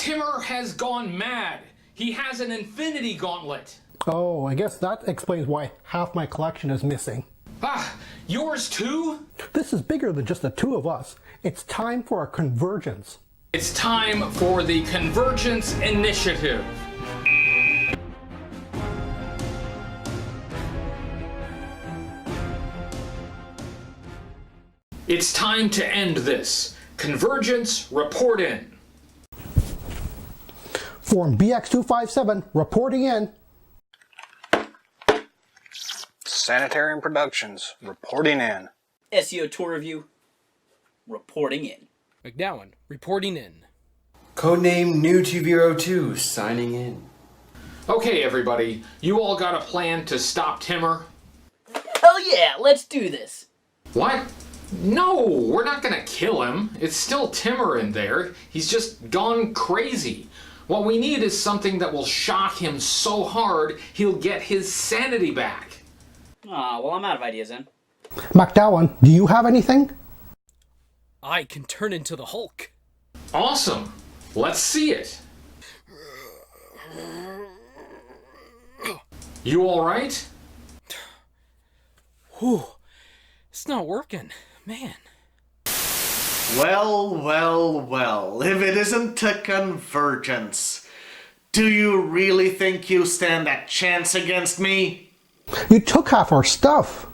Timur has gone mad. He has an infinity gauntlet. Oh, I guess that explains why half my collection is missing. Ah, yours too? This is bigger than just the two of us. It's time for a convergence. It's time for the Convergence Initiative. It's time to end this. Convergence, report in. Form BX257, reporting in. Sanitarium Productions, reporting in. SEO Tour Review, reporting in. McDowan, reporting in. Codename New TV02, signing in. Okay, everybody, you all got a plan to stop Timur? Hell yeah, let's do this. What? No, we're not gonna kill him. It's still Timur in there. He's just gone crazy. What we need is something that will shock him so hard he'll get his sanity back. Aw, well, I'm out of ideas then. McDowan, do you have anything? I can turn into the Hulk. Awesome. Let's see it. You all right? Whew. It's not working. Man. Well, if it isn't a convergence, do you really think you stand a chance against me? You took half our stuff.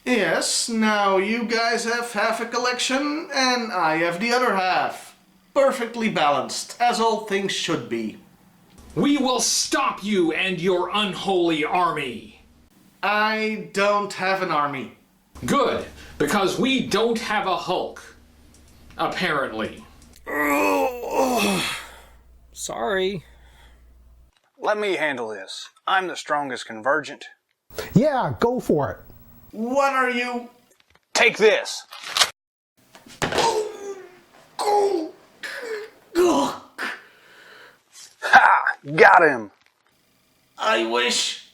Yes, now you guys have half a collection and I have the other half. Perfectly balanced, as all things should be. We will stop you and your unholy army. I don't have an army. Good, because we don't have a Hulk. Apparently. Sorry. Let me handle this. I'm the strongest convergent. Yeah, go for it. What are you? Take this! Ha! Got him! I wish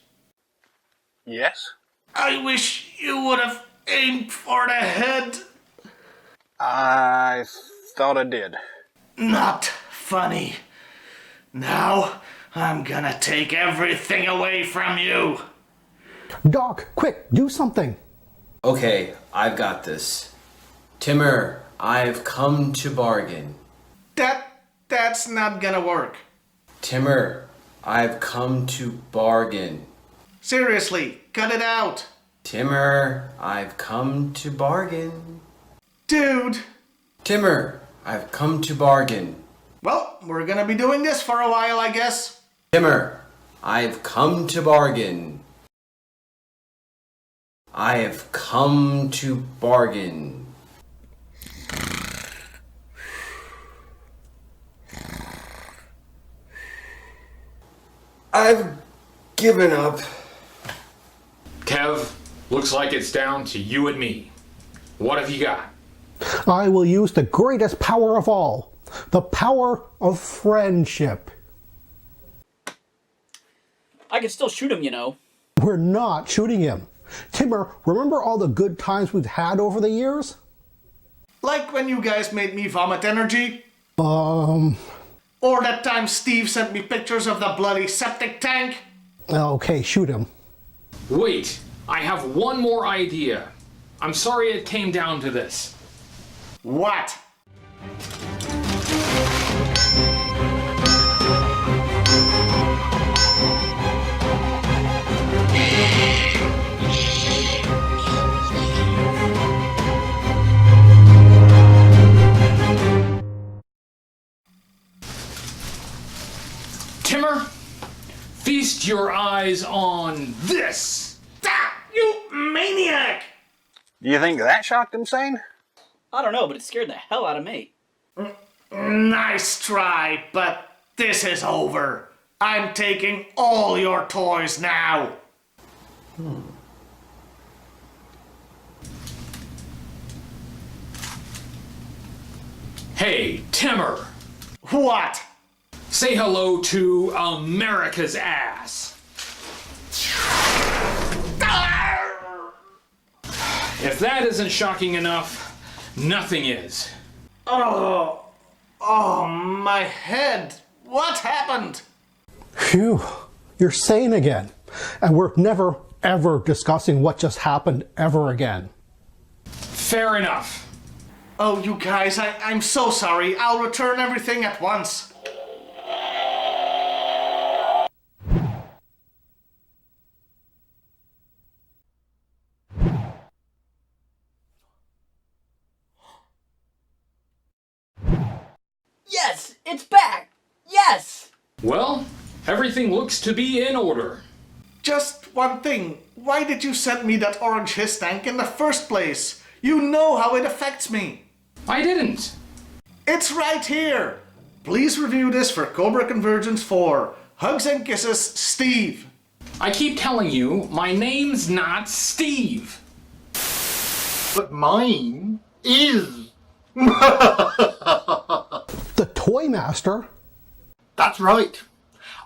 Yes? you would have aimed for the head. I thought I did. Not funny. Now, I'm gonna take everything away from you. Doc, quick, do something. Okay, I've got this. Timur, I've come to bargain. That's not gonna work. Timur, I've come to bargain. Seriously, cut it out. Timur, I've come to bargain. Dude. Timur, I've come to bargain. Well, we're gonna be doing this for a while, I guess. Timur, I've come to bargain. I have come to bargain. I've given up. Kev, looks like it's down to you and me. What have you got? I will use the greatest power of all. The power of friendship. I can still shoot him, you know. We're not shooting him. Timur, remember all the good times we've had over the years? Like when you guys made me vomit energy? Or Or that time Steve sent me pictures of the bloody septic tank? okay, shoot him. Wait, I have one more idea. I'm sorry it came down to this. What? Timur, feast your eyes on this. Ah, you maniac! Do you think that shocked him, Sane? I don't know, but it scared the hell out of me. Nice try, but this is over. I'm taking all your toys now. Hey, Timur, What? say hello to America's ass. If that isn't shocking enough, nothing is. Oh, Oh, my head! What happened? Phew, you're sane again. And we're never, ever discussing what just happened ever again. Fair enough. Oh, you guys, I'm so sorry. I'll return everything at once. Yes, it's back. Yes. Well, everything looks to be in order. Just one thing. Why did you send me that orange hiss tank in the first place? You know how it affects me. I didn't. It's right here. Please review this for Cobra Convergence 4. Hugs and kisses, Steve. I keep telling you, my name's not Steve. But mine is. The Toy Master? That's right.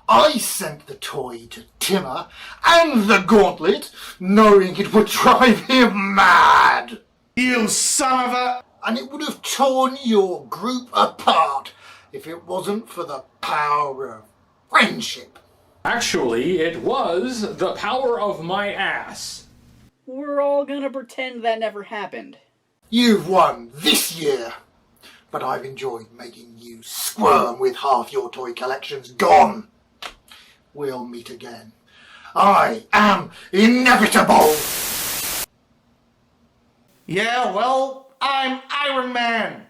I sent the toy to Timmer and the gauntlet, knowing it would drive him mad. You son of a... And it would have torn your group apart if it wasn't for the power of friendship. Actually, it was the power of my ass. We're all gonna pretend that never happened. You've won this year, but I've enjoyed making you squirm with half your toy collections gone. We'll meet again. I am inevitable! Yeah, well, I'm Iron Man.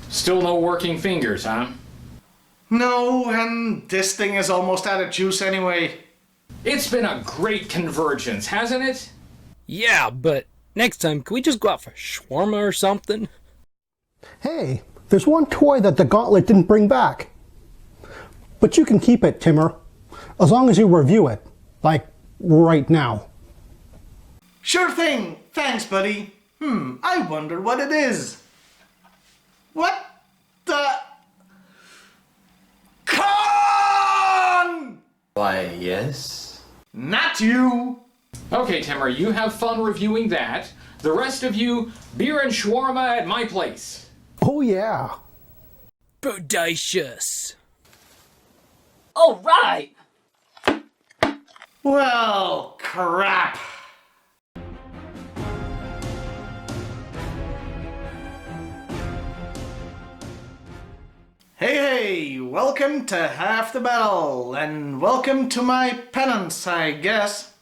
Still no working fingers, huh? No, and this thing is almost out of juice anyway. It's been a great convergence, hasn't it? Yeah, but next time, can we just go out for shawarma or something? Hey, there's one toy that the Gauntlet didn't bring back. But you can keep it, Timmer, as long as you review it, like right now. Sure thing. Thanks, buddy. I wonder what it is. What the... Con! Why, yes? Not you. Okay, Timmer, you have fun reviewing that. The rest of you, beer and shawarma at my place. Oh yeah. Bodacious. All right. Well, crap. Hey, welcome to Half the Battle, and welcome to my penance, I guess.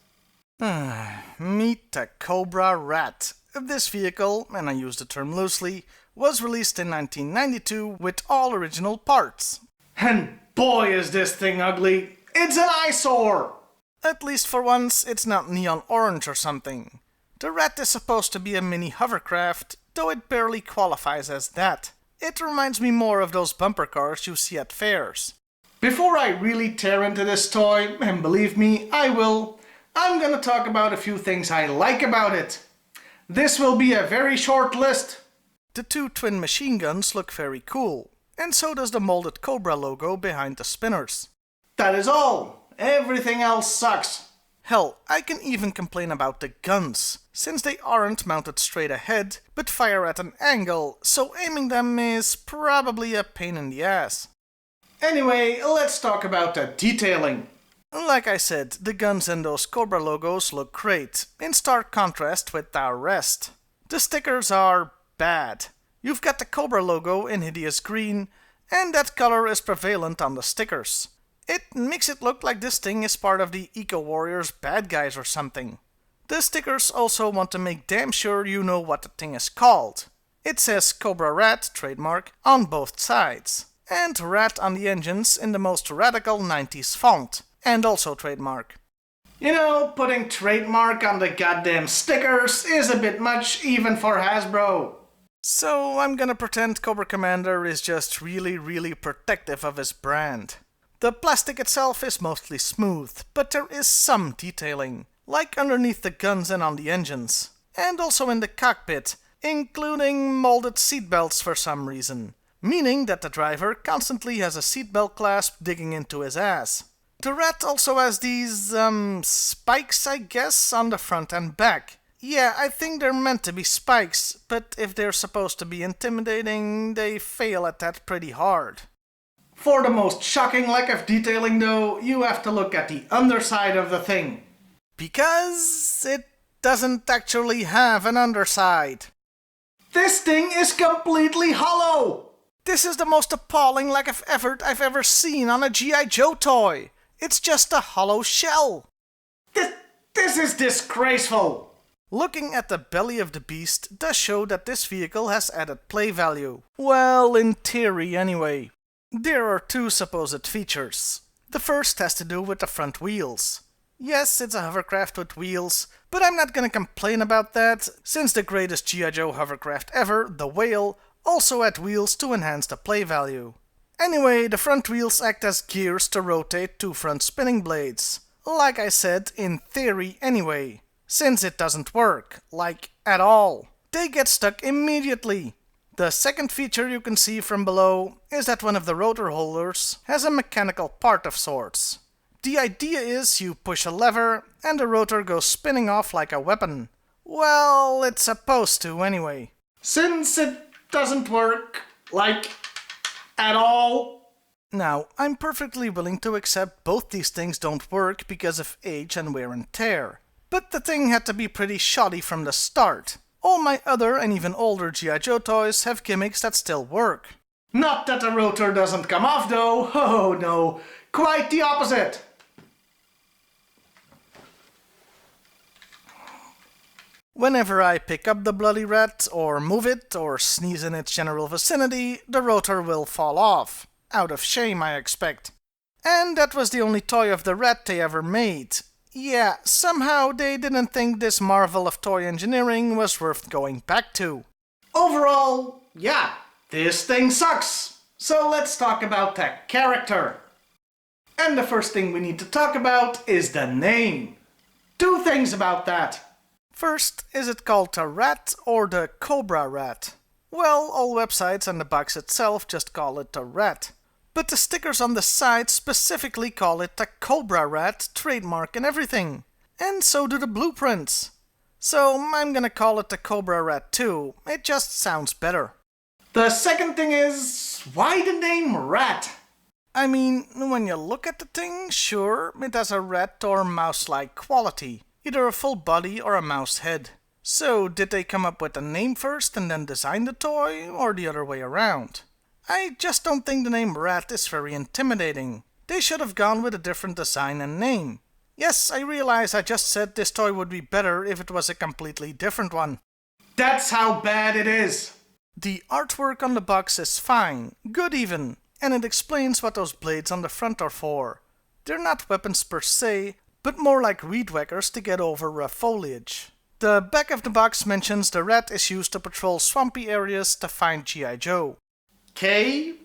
Meet the Cobra Rat. This vehicle, and I use the term loosely, was released in 1992 with all original parts. And boy is this thing ugly! It's an eyesore! At least for once, it's not neon orange or something. The Rat is supposed to be a mini hovercraft, though it barely qualifies as that. It reminds me more of those bumper cars you see at fairs. Before I really tear into this toy, and believe me, I will, I'm gonna talk about a few things I like about it. This will be a very short list. The two twin machine guns look very cool, and so does the molded Cobra logo behind the spinners. That is all. Everything else sucks. Hell, I can even complain about the guns, since they aren't mounted straight ahead, but fire at an angle, so aiming them is probably a pain in the ass. Anyway, let's talk about the detailing. Like I said, the guns and those Cobra logos look great, in stark contrast with our rest. The stickers are bad. You've got the Cobra logo in hideous green, and that color is prevalent on the stickers. It makes it look like this thing is part of the Eco Warriors bad guys or something. The stickers also want to make damn sure you know what the thing is called. It says Cobra Rat, trademark, on both sides, and Rat on the engines in the most radical 90s font, and also trademark. You know, putting trademark on the goddamn stickers is a bit much even for Hasbro. So I'm gonna pretend Cobra Commander is just really protective of his brand. The plastic itself is mostly smooth, but there is some detailing, like underneath the guns and on the engines, and also in the cockpit, including molded seatbelts for some reason, meaning that the driver constantly has a seatbelt clasp digging into his ass. The Rat also has these, spikes, I guess, on the front and back, Yeah, I think they're meant to be spikes, but if they're supposed to be intimidating, they fail at that pretty hard. For the most shocking lack of detailing though, you have to look at the underside of the thing. Because it doesn't actually have an underside. This thing is completely hollow! This is the most appalling lack of effort I've ever seen on a G.I. Joe toy. It's just a hollow shell. This is disgraceful! Looking at the belly of the beast does show that this vehicle has added play value. Well, in theory anyway. There are two supposed features. The first has to do with the front wheels. Yes, it's a hovercraft with wheels, but I'm not gonna complain about that, since the greatest G.I. Joe hovercraft ever, the Whale, also had wheels to enhance the play value. Anyway, the front wheels act as gears to rotate two front spinning blades. Like I said, in theory anyway. Since it doesn't work, like, at all. They get stuck immediately. The second feature you can see from below is that one of the rotor holders has a mechanical part of sorts. The idea is you push a lever and the rotor goes spinning off like a weapon. Well, it's supposed to anyway. Since it doesn't work, like, at all. Now, I'm perfectly willing to accept both these things don't work because of age and wear and tear. But the thing had to be pretty shoddy from the start. All my other and even older G.I. Joe toys have gimmicks that still work. Not that the rotor doesn't come off though, oh no, quite the opposite. Whenever I pick up the bloody rat, or move it, or sneeze in its general vicinity, the rotor will fall off. Out of shame, I expect. And that was the only toy of the rat they ever made. Yeah, somehow they didn't think this marvel of toy engineering was worth going back to. Overall, yeah, this thing sucks. So let's talk about the character. And the first thing we need to talk about is the name. Two things about that. First, is it called the Rat or the Cobra Rat? Well, all websites and the box itself just call it the Rat. But the stickers on the side specifically call it the Cobra Rat, trademark and everything. And so do the blueprints. So I'm gonna call it the Cobra Rat too, it just sounds better. The second thing is, why the name Rat? I mean, when you look at the thing, sure, it has a rat or mouse-like quality. Either a full body or a mouse head. So did they come up with the name first and then design the toy, or the other way around? I just don't think the name Rat is very intimidating. They should have gone with a different design and name. Yes, I realize I just said this toy would be better if it was a completely different one. That's how bad it is! The artwork on the box is fine, good even, and it explains what those blades on the front are for. They're not weapons per se, but more like weed whackers to get over rough foliage. The back of the box mentions the rat is used to patrol swampy areas to find G.I. Joe. Okay.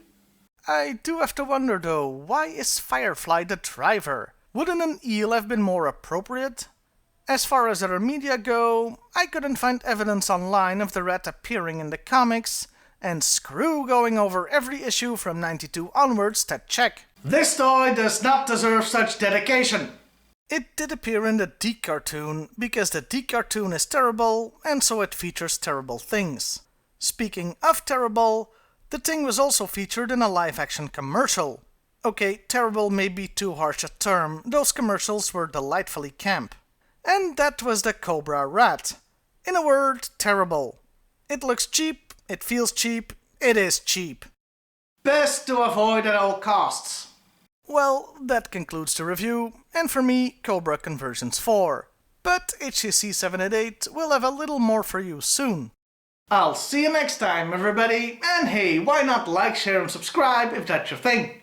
I do have to wonder though, why is Firefly the driver? Wouldn't an eel have been more appropriate? As far as other media go, I couldn't find evidence online of the rat appearing in the comics, and screw going over every issue from 92 onwards to check. This toy does not deserve such dedication. It did appear in the Deke cartoon, because the Deke cartoon is terrible, and so it features terrible things. Speaking of terrible, the thing was also featured in a live-action commercial. Okay, terrible may be too harsh a term, those commercials were delightfully camp. And that was the Cobra Rat. In a word, terrible. It looks cheap, it feels cheap, it is cheap. Best to avoid at all costs. Well, that concludes the review, and for me, Cobra Convergence 4. But HCC 788 will have a little more for you soon. I'll see you next time, everybody, and hey, why not like, share, and subscribe if that's your thing.